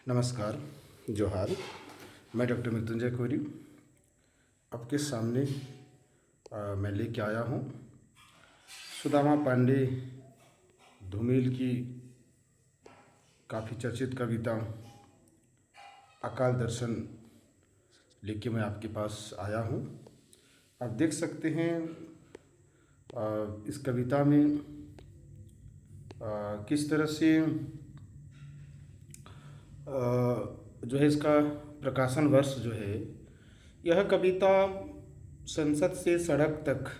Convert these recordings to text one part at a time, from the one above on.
नमस्कार, जोहार। मैं डॉक्टर मृत्युंजय कोरी आपके सामने मैं लेके आया हूँ सुदामा पांडे धूमिल की काफ़ी चर्चित कविता अकाल दर्शन लेके मैं आपके पास आया हूँ। आप देख सकते हैं इस कविता में किस तरह से जो है इसका प्रकाशन वर्ष जो है, यह कविता संसद से सड़क तक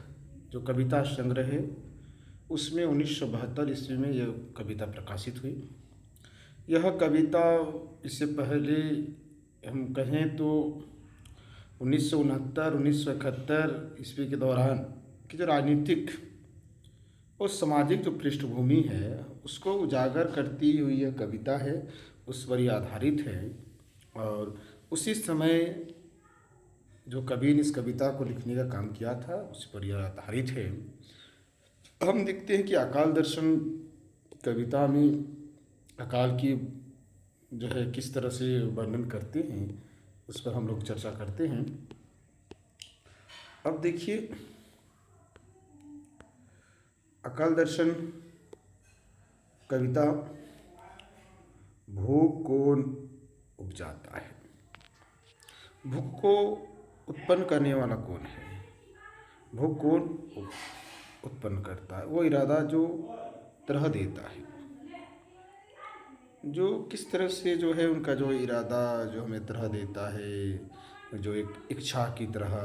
जो कविता संग्रह है उसमें 1972 ईस्वी में यह कविता प्रकाशित हुई। यह कविता इससे पहले हम कहें तो 1969 1971 ईस्वी के दौरान की जो राजनीतिक और सामाजिक जो पृष्ठभूमि है उसको उजागर करती हुई यह कविता है, उस पर यह आधारित है। और उसी समय जो कवि ने इस कविता को लिखने का काम किया था उस पर यह आधारित है। हम देखते हैं कि अकाल दर्शन कविता में अकाल की जो है किस तरह से वर्णन करते हैं उस पर हम लोग चर्चा करते हैं। अब देखिए, अकाल दर्शन कविता भूख कौन उपजाता है, भूख को उत्पन्न करने वाला कौन है, भूख कौन उत्पन्न करता है, वो इरादा जो तरह देता है, जो किस तरह से जो है उनका जो इरादा जो हमें तरह देता है, जो एक इच्छा की तरह,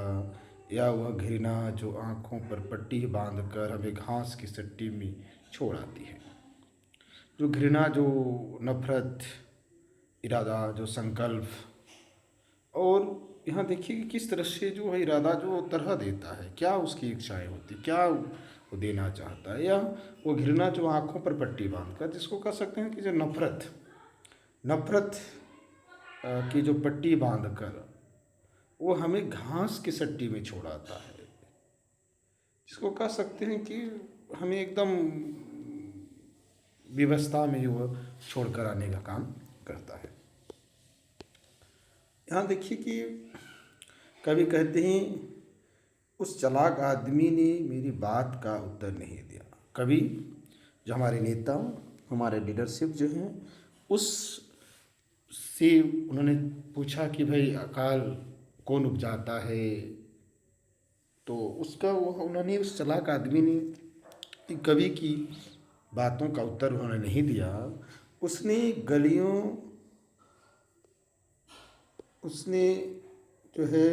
या वह घृणा जो आँखों पर पट्टी बांध कर हमें घास की सट्टी में छोड़ आती है, जो घृणा, जो नफरत, इरादा, जो संकल्प। और यहाँ देखिए कि किस तरह से जो है इरादा जो तरह देता है, क्या उसकी इच्छाएं होती, क्या वो देना चाहता है, या वो घृणा जो आँखों पर पट्टी बांध कर, जिसको कह सकते हैं कि जो नफरत नफरत की जो पट्टी बांध कर वो हमें घास की सट्टी में छोड़ाता है, जिसको कह सकते हैं कि हमें एकदम विवस्था में ही वो छोड़ कर आने का काम करता है। यहाँ देखिए कि कवि कहते हैं उस चालाक आदमी ने मेरी बात का उत्तर नहीं दिया। कवि जो हमारे नेता, हमारे लीडरशिप जो हैं, उस से उन्होंने पूछा कि भाई अकाल कौन उपजाता है, तो उसका वो उन्होंने उस चालाक आदमी ने कवि की बातों का उत्तर उन्होंने नहीं दिया। उसने गलियों उसने जो है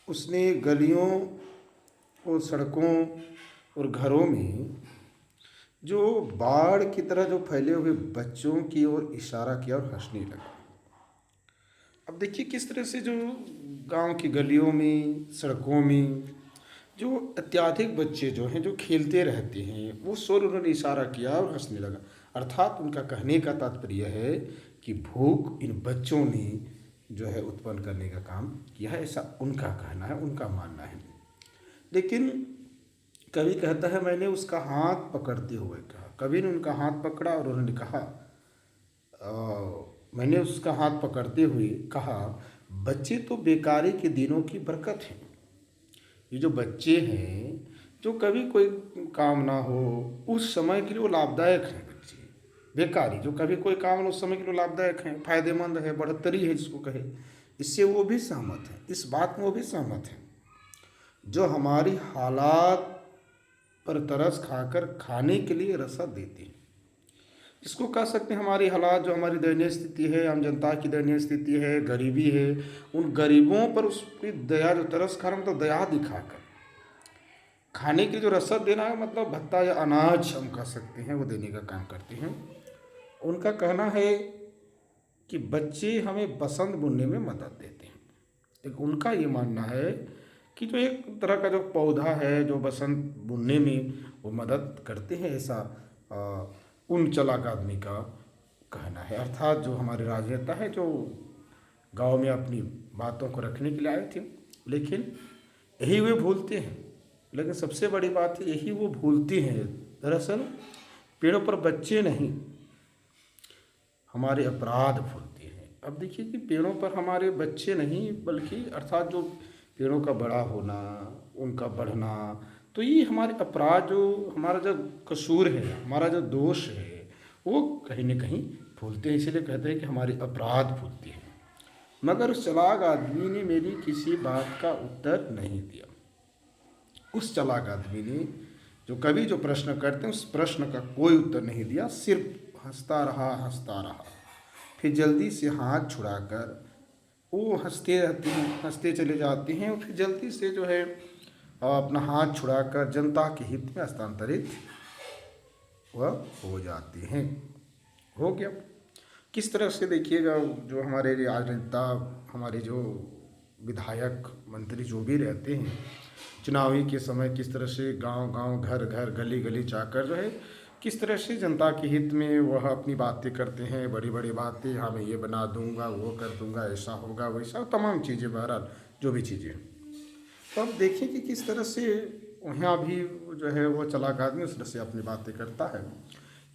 उसने गलियों और सड़कों और घरों में जो बाढ़ की तरह जो फैले हुए बच्चों की ओर इशारा किया और हंसने लगा। अब देखिए किस तरह से जो गांव की गलियों में, सड़कों में जो अत्याधिक बच्चे जो हैं जो खेलते रहते हैं, वो शोर उन्होंने इशारा किया और हंसने लगा। अर्थात उनका कहने का तात्पर्य है कि भूख इन बच्चों ने जो है उत्पन्न करने का काम किया है, ऐसा उनका कहना है, उनका मानना है। लेकिन कवि कहता है मैंने उसका हाथ पकड़ते हुए कहा, कवि ने उनका हाथ पकड़ा और उन्होंने कहा मैंने उसका हाथ पकड़ते हुए कहा, बच्चे तो बेकारी के दिनों की बरकत हैं। ये जो बच्चे हैं जो कभी कोई काम ना हो उस समय के लिए वो लाभदायक हैं। बच्चे बेकारी जो कभी कोई काम ना उस समय के लिए लाभदायक हैं, फायदेमंद है, बढ़ोतरी है जिसको कहे, इससे वो भी सहमत हैं, इस बात में वो भी सहमत हैं। जो हमारी हालात पर तरस खाकर खाने के लिए रसद देते हैं, इसको कह सकते हैं हमारी हालात, जो हमारी दयनीय स्थिति है, आम जनता की दयनीय स्थिति है, गरीबी है, उन गरीबों पर उसकी दया, जो तरस खाना मतलब दया दिखाकर खाने की जो रसद देना है, मतलब भत्ता या अनाज हम कह सकते हैं, वो देने का काम करते हैं। उनका कहना है कि बच्चे हमें बसंत बुनने में मदद देते हैं। लेकिन उनका ये मानना है कि जो एक तरह का जो पौधा है जो बसंत बुनने में वो मदद करते हैं, ऐसा उन चालाक आदमी का कहना है। अर्थात जो हमारे राजनेता है जो गांव में अपनी बातों को रखने के लिए आए थे, लेकिन यही वे भूलते हैं। लेकिन सबसे बड़ी बात है यही वो भूलते हैं दरअसल पेड़ों पर बच्चे नहीं, हमारे अपराध फूलते हैं। अब देखिए कि पेड़ों पर हमारे बच्चे नहीं, बल्कि अर्थात जो पेड़ों का बड़ा होना, उनका बढ़ना, तो ये हमारे अपराध, जो हमारा जो कसूर है, हमारा जो दोष है, वो कहीं न कहीं फूलते हैं। इसीलिए कहते हैं कि हमारे अपराध फूलते हैं। मगर उस चालाक आदमी ने मेरी किसी बात का उत्तर नहीं दिया। उस चालाक आदमी ने जो कभी जो प्रश्न करते हैं, उस प्रश्न का कोई उत्तर नहीं दिया, सिर्फ हंसता रहा, हंसता रहा। फिर जल्दी से हाथ छुड़ाकर वो हंसते रहते हैं, हंसते चले जाते हैं, और फिर जल्दी से जो है अपना हाथ छुड़ाकर जनता के हित में हस्तांतरित वह हो जाते हैं। हो गया। किस तरह से देखिएगा, जो हमारे राजनेता, हमारे जो विधायक मंत्री जो भी रहते हैं, चुनावी के समय किस तरह से गांव गांव, घर घर, गली गली जाकर जो है किस तरह से जनता के हित में वह अपनी बातें करते हैं, बड़ी बड़ी बातें, हाँ मैं ये बना दूंगा, वो कर दूंगा, ऐसा होगा, वैसा, तमाम चीज़ें, बहरहाल जो भी चीज़ें। तो अब देखिए कि किस तरह से वहाँ भी जो है वो चालाक आदमी उस तरह से अपनी बातें करता है।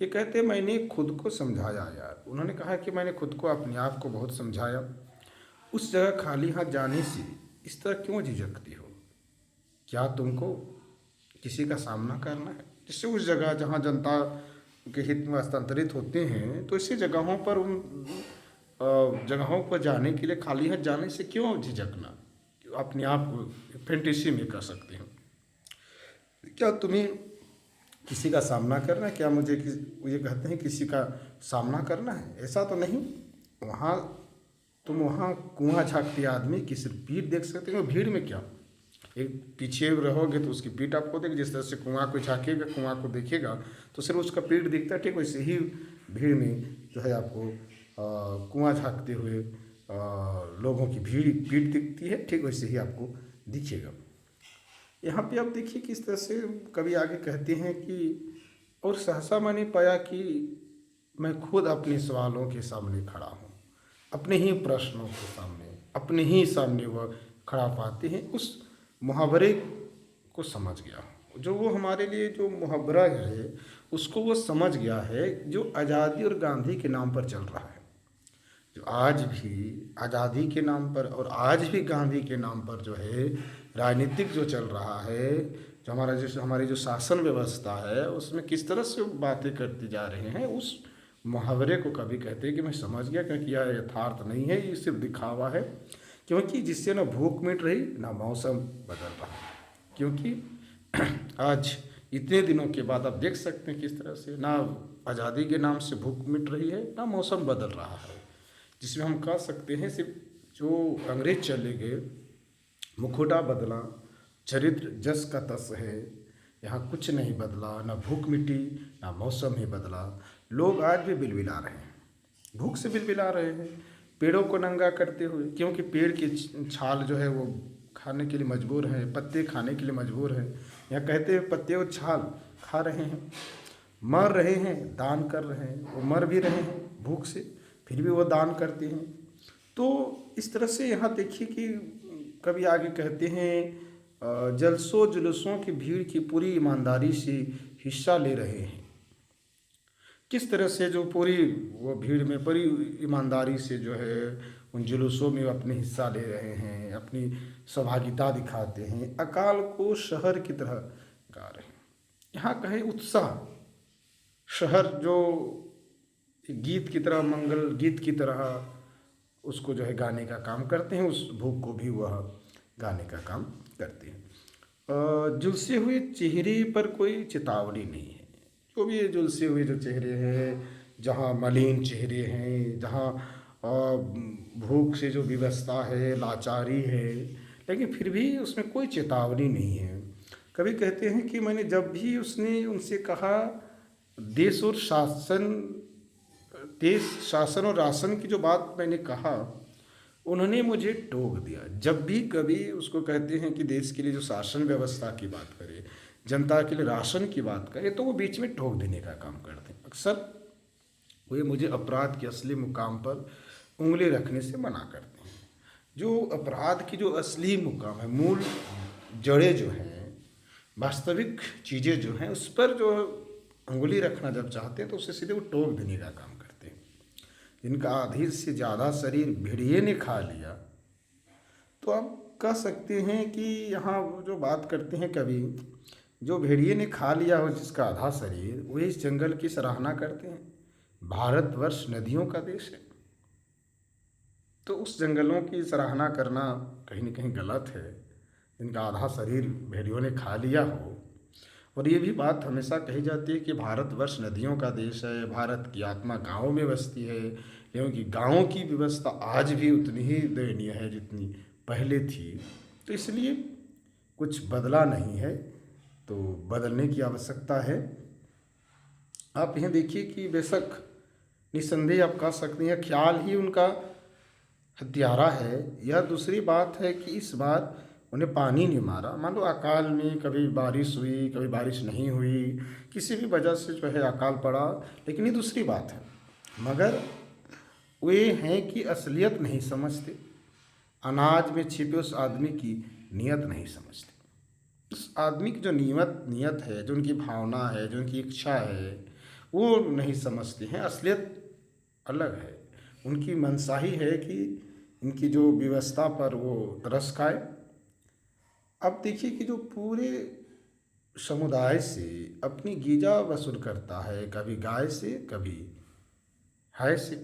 ये कहते हैं मैंने खुद को समझाया यार, उन्होंने कहा कि मैंने खुद को, अपने आप को बहुत समझाया। उस जगह खाली हाथ जाने से इस तरह क्यों झिझकती हो? क्या तुमको किसी का सामना करना है? जिससे उस जगह जहाँ जनता के हित में हस्तांतरित होते हैं, तो ऐसी जगहों पर, उन जगहों पर जाने के लिए खाली हाथ जाने से क्यों झिझकना? अपने आप को फैंटेसी में कर सकते हो। क्या तुम्हें किसी का सामना करना है? क्या मुझे ये कहते हैं किसी का सामना करना है? ऐसा तो नहीं। वहाँ तुम वहाँ कुआं झाँकते आदमी की सिर्फ पीठ देख सकते हो। भीड़ में क्या, एक पीछे रहोगे तो उसकी पीठ आपको देगी। जिस तरह से कुआं को झाँकेगा, कुआं को देखेगा तो सिर्फ उसका पीठ दिखता है, ठीक वैसे ही भीड़ में जो है आपको कुआं झाँकते हुए लोगों की भीड़, पीठ दिखती है, ठीक वैसे ही आपको दिखेगा। यहाँ पे आप देखिए किस तरह से कभी आगे कहते हैं कि और सहसा मैंने पाया कि मैं खुद अपने सवालों के सामने खड़ा हूँ, अपने ही प्रश्नों के सामने, अपने ही सामने वह खड़ा पाते हैं। उस मुहावरे को समझ गया, जो वो हमारे लिए जो मुहावरा है उसको वो समझ गया है, जो आज़ादी और गांधी के नाम पर चल रहा है, जो आज भी आज़ादी के नाम पर और आज भी गांधी के नाम पर जो है राजनीतिक जो चल रहा है, जो हमारी जो शासन व्यवस्था है, उसमें किस तरह से बातें करती जा रहे हैं, उस मुहावरे को कभी कहते हैं कि मैं समझ गया, क्योंकि यह यथार्थ नहीं है, ये सिर्फ दिखावा है। क्योंकि जिससे ना भूख मिट रही, ना मौसम बदल रहा। क्योंकि आज इतने दिनों के बाद आप देख सकते हैं किस तरह से ना आज़ादी के नाम से भूख मिट रही है, ना मौसम बदल रहा है, जिसमें हम कह सकते हैं सिर्फ जो अंग्रेज चले गए, मुखौटा बदला, चरित्र जस का तस है, यहाँ कुछ नहीं बदला, ना भूख मिटी, ना मौसम ही बदला। लोग आज भी बिलबिला रहे हैं, भूख से बिलबिला रहे हैं, पेड़ों को नंगा करते हुए, क्योंकि पेड़ की छाल जो है वो खाने के लिए मजबूर है, पत्ते खाने के लिए मजबूर है। यहाँ कहते हैं पत्ते और छाल खा रहे हैं, मर रहे हैं, दान कर रहे हैं, वो मर भी रहे हैं भूख से, फिर भी वो दान करते हैं। तो इस तरह से यहाँ देखिए कि कभी आगे कहते हैं जलसों जुलूसों की भीड़ की पूरी ईमानदारी से हिस्सा ले रहे हैं। किस तरह से जो पूरी वो भीड़ में बड़ी ईमानदारी से जो है उन जुलूसों में अपने हिस्सा ले रहे हैं, अपनी सहभागिता दिखाते हैं, अकाल को शहर की तरह गा रहे हैं। यहाँ कहे उत्साह, शहर जो गीत की तरह, मंगल गीत की तरह उसको जो है गाने का काम करते हैं, उस भूख को भी वह गाने का काम करते हैं। झुलसे हुए चेहरे पर कोई चेतावनी नहीं है। जो भी ये झुलसे हुए जो चेहरे हैं, जहाँ मलिन चेहरे हैं, जहाँ भूख से जो विवशता है, लाचारी है, लेकिन फिर भी उसमें कोई चेतावनी नहीं है। कभी कहते हैं कि मैंने जब भी उसने उनसे कहा देश और शासन, देश शासन और राशन की जो बात मैंने कहा, उन्होंने मुझे टोक दिया। जब भी कभी उसको कहते हैं कि देश के लिए जो शासन व्यवस्था की बात करे, जनता के लिए राशन की बात करे, तो वो बीच में टोक देने का काम करते हैं। अक्सर वे मुझे अपराध के असली मुकाम पर उंगली रखने से मना करते हैं। जो अपराध की जो असली मुकाम है, मूल जड़ें जो हैं, वास्तविक चीज़ें जो हैं, उस पर जो अंगुली रखना जब चाहते हैं तो उसे सीधे वो टोक देने का काम करते हैं। जिनका आधी से ज़्यादा शरीर भेड़िए ने खा लिया, तो आप कह सकते हैं कि यहाँ वो जो बात करते हैं कवि, जो भेड़िए ने खा लिया हो जिसका आधा शरीर, वही इस जंगल की सराहना करते हैं। भारतवर्ष नदियों का देश है, तो उस जंगलों की सराहना करना कहीं न कहीं गलत है, जिनका आधा शरीर भेड़ियों ने खा लिया हो। और ये भी बात हमेशा कही जाती है कि भारतवर्ष नदियों का देश है, भारत की आत्मा गाँव में बसती है, क्योंकि गाँव की व्यवस्था आज भी उतनी ही दयनीय है जितनी पहले थी। तो इसलिए कुछ बदला नहीं है, तो बदलने की आवश्यकता है। आप यह देखिए कि बेशक निस्संदेह आप कह सकते हैं ख्याल ही उनका हत्यारा है। यह दूसरी बात है कि इस बार उन्हें पानी नहीं मारा। मान लो अकाल में कभी बारिश हुई, कभी बारिश नहीं हुई, किसी भी वजह से जो है अकाल पड़ा, लेकिन ये दूसरी बात है। मगर वे हैं कि असलियत नहीं समझते, अनाज में छिपे उस आदमी की नीयत नहीं समझते। उस आदमी की जो नीयत है, जो उनकी भावना है, जो उनकी इच्छा है, वो नहीं समझते हैं। असलियत अलग है। उनकी मनसा ही है कि इनकी जो व्यवस्था पर वो तरस खाए। अब देखिए कि जो पूरे समुदाय से अपनी गीजा वसूल करता है, कभी गाय से कभी है से,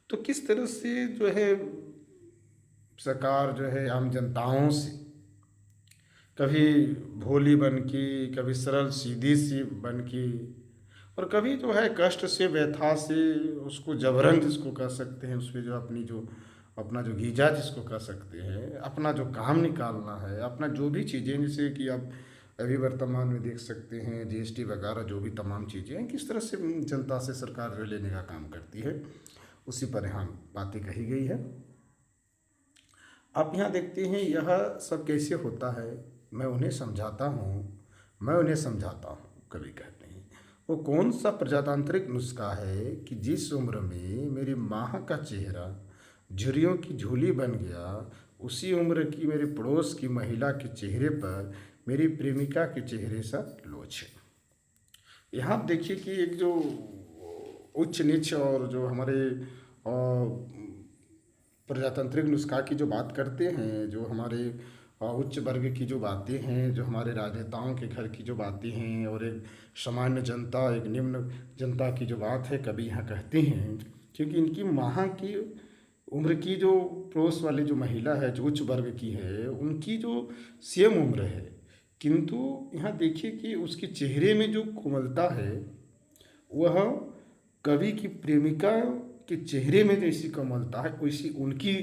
तो किस तरह से जो है सरकार जो है आम जनताओं से कभी भोली बन की, कभी सरल सीधी सी बन की, और कभी जो है कष्ट से व्यथा से उसको जबरन जिसको कह सकते हैं, उस पर जो अपना जो गीजा जिसको कह सकते हैं, अपना जो काम निकालना है, अपना जो भी चीज़ें, जैसे कि आप अभी वर्तमान में देख सकते हैं जीएसटी वगैरह जो भी तमाम चीज़ें हैं, किस तरह से जनता से सरकार जो लेने का काम करती है, उसी पर यहाँ बातें कही गई है। आप यहाँ देखते हैं यह सब कैसे होता है। मैं उन्हें समझाता हूँ, मैं उन्हें समझाता हूँ, कभी कहते हैं। वो कौन सा प्रजातांत्रिक नुस्खा है कि जिस उम्र में मेरी माँ का चेहरा झुर्रियों की झोली बन गया, उसी उम्र की मेरे पड़ोस की महिला के चेहरे पर मेरी प्रेमिका के चेहरे सा लोच है। यहाँ आप देखिए कि एक जो उच्च नीच और जो हमारे प्रजातांत्रिक नुस्खा की जो बात करते हैं, जो हमारे उच्च वर्ग की जो बातें हैं, जो हमारे राजनेताओं के घर की जो बातें हैं, और एक सामान्य जनता, एक निम्न जनता की जो बात है, कभी यहाँ कहते हैं, क्योंकि इनकी माँ की उम्र की जो पड़ोस वाली जो महिला है, जो उच्च वर्ग की है, उनकी जो सेम उम्र है, किंतु यहाँ देखिए कि उसके चेहरे में जो कोमलता है, वह कवि की प्रेमिका के चेहरे में जैसी कोमलता है, वैसी उनकी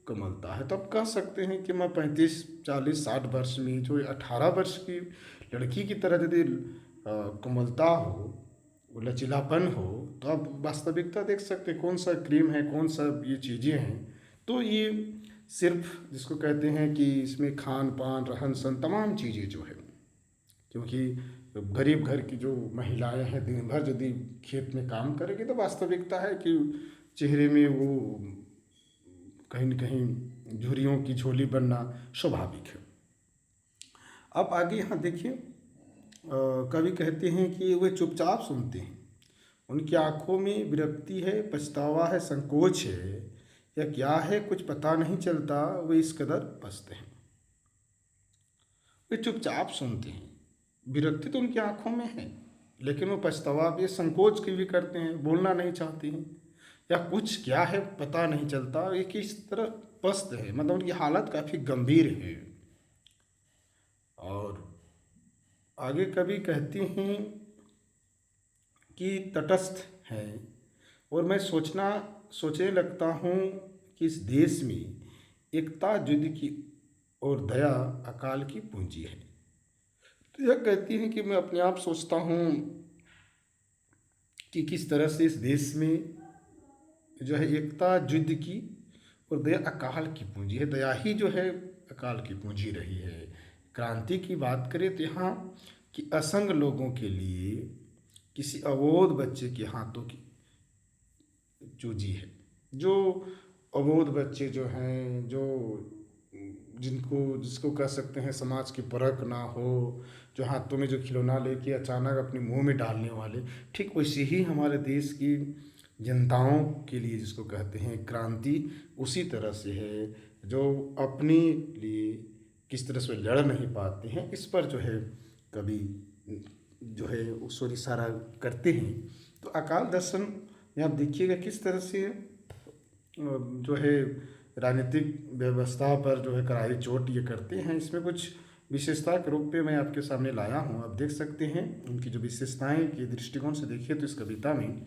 कोमलता है। तो आप कह सकते हैं कि मैं 35, 40, 60 वर्ष में जो 18 वर्ष की लड़की की तरह यदि कोमलता हो, वो लचीलापन हो, तो आप वास्तविकता देख सकते हैं कौन सा क्रीम है, कौन सा ये चीज़ें हैं। तो ये सिर्फ जिसको कहते हैं कि इसमें खान पान, रहन सहन, तमाम चीज़ें जो है, क्योंकि गरीब घर की जो महिलाएं हैं दिन भर यदि खेत में काम करेगी, तो वास्तविकता है कि चेहरे में वो कहीं न कहीं झुर्रियों की झोली बनना स्वाभाविक है। अब आगे यहाँ देखिए, कवि कहते हैं कि वे चुपचाप सुनते हैं, उनकी आंखों में विरक्ति है, पछतावा है, संकोच है, या क्या है कुछ पता नहीं चलता, वे इस कदर पछते हैं। वे चुपचाप सुनते हैं, विरक्ति तो उनकी आंखों में है, लेकिन वो पछतावा भी, संकोच की भी करते हैं, बोलना नहीं चाहते हैं, या कुछ क्या है पता नहीं चलता, ये किस तरह पस्त है, मतलब उनकी हालत काफ़ी गंभीर है। और आगे कवि कहते हैं कि तटस्थ है, और मैं सोचने लगता हूँ कि इस देश में एकता युद्ध की और दया अकाल की पूंजी है। तो यह कहती हैं कि मैं अपने आप सोचता हूँ कि किस तरह से इस देश में जो है एकता युद्ध की और दया अकाल की पूंजी है। दया ही जो है अकाल की पूंजी रही है। क्रांति की बात करें तो यहाँ कि असंग लोगों के लिए किसी अबोध बच्चे के हाथों की जूझी है। जो अबोध बच्चे जो हैं, जो जिसको कह सकते हैं समाज की परख ना हो, जो हाथों में जो खिलौना लेके अचानक अपने मुंह में डालने वाले, ठीक वैसे ही हमारे देश की जनताओं के लिए जिसको कहते हैं क्रांति उसी तरह से है, जो अपने लिए किस तरह से लड़ नहीं पाते हैं, इस पर जो है कभी जो है उस ओर इशारा करते हैं। तो अकाल दर्शन में आप देखिएगा किस तरह से जो है राजनीतिक व्यवस्था पर जो है करारी चोट ये करते हैं। इसमें कुछ विशेषता के रूप में मैं आपके सामने लाया हूँ, आप देख सकते हैं उनकी जो विशेषताएं के दृष्टिकोण से देखिए तो इस कविता में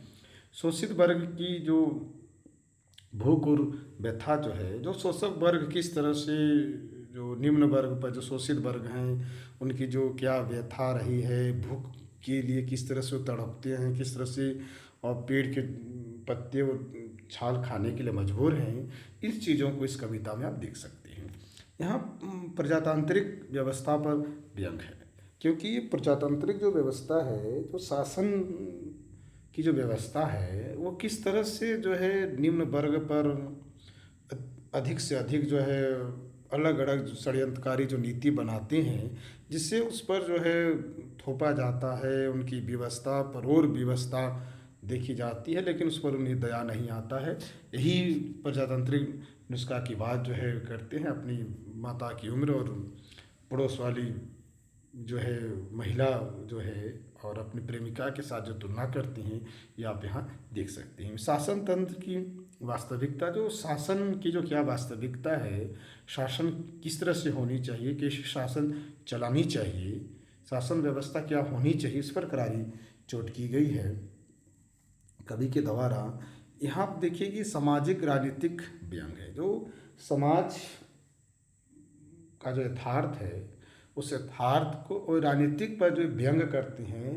शोषित वर्ग की जो भूख और व्यथा जो है, जो शोषक वर्ग किस तरह से जो निम्न वर्ग पर जो शोषित वर्ग हैं उनकी जो क्या व्यथा रही है, भूख के लिए किस तरह से वो तड़पते हैं, किस तरह से और पेड़ के पत्ते और छाल खाने के लिए मजबूर हैं, इस चीज़ों को इस कविता में आप देख सकते हैं। यहाँ प्रजातांत्रिक व्यवस्था पर व्यंग है, क्योंकि ये प्रजातांत्रिक जो व्यवस्था है, जो शासन की जो व्यवस्था है, वो किस तरह से जो है निम्न वर्ग पर अधिक से अधिक जो है अलग अलग षड्यंत्रकारी जो नीति बनाते हैं, जिससे उस पर जो है थोपा जाता है, उनकी व्यवस्था पर और व्यवस्था देखी जाती है, लेकिन उस पर उन्हें दया नहीं आता है। यही प्रजातांत्रिक नुस्खा की बात जो है करते हैं, अपनी माता की उम्र और पड़ोस वाली जो है महिला जो है और अपनी प्रेमिका के साथ जो तुलना करते हैं, ये आप यहाँ देख सकते हैं। शासन तंत्र की वास्तविकता, जो शासन की जो क्या वास्तविकता है, शासन किस तरह से होनी चाहिए, कैसे शासन चलानी चाहिए, शासन व्यवस्था क्या होनी चाहिए, इस पर करारी चोट की गई है कवि के द्वारा। यहाँ आप देखिए कि सामाजिक राजनीतिक व्यंग है, जो समाज का जो यथार्थ है उस यथार्थ को और राजनीतिक पर जो व्यंग करते हैं,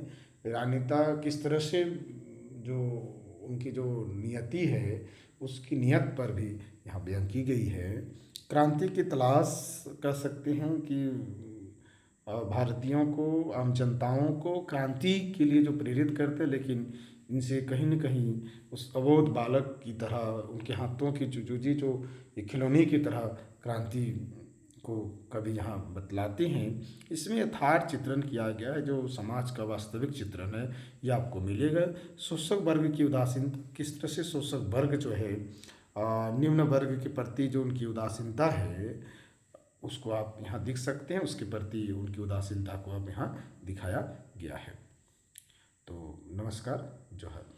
राजनेता किस तरह से जो उनकी जो नियति है उसकी नियत पर भी यहाँ व्यंग की गई है। क्रांति की तलाश कर सकते हैं कि भारतीयों को, आम जनताओं को क्रांति के लिए जो प्रेरित करते हैं, लेकिन इनसे कहीं न कहीं उस अबोध बालक की तरह उनके हाथों की चुजूजी जो एक खिलौने की तरह क्रांति को कभी यहाँ बतलाते हैं। इसमें यथार्थ चित्रण किया गया है, जो समाज का वास्तविक चित्रण है ये आपको मिलेगा। शोषक वर्ग की उदासीनता, किस तरह से शोषक वर्ग जो है निम्न वर्ग के प्रति जो उनकी उदासीनता है उसको आप यहाँ दिख सकते हैं, उसके प्रति उनकी उदासीनता को अब यहाँ दिखाया गया है। तो नमस्कार, जोहर।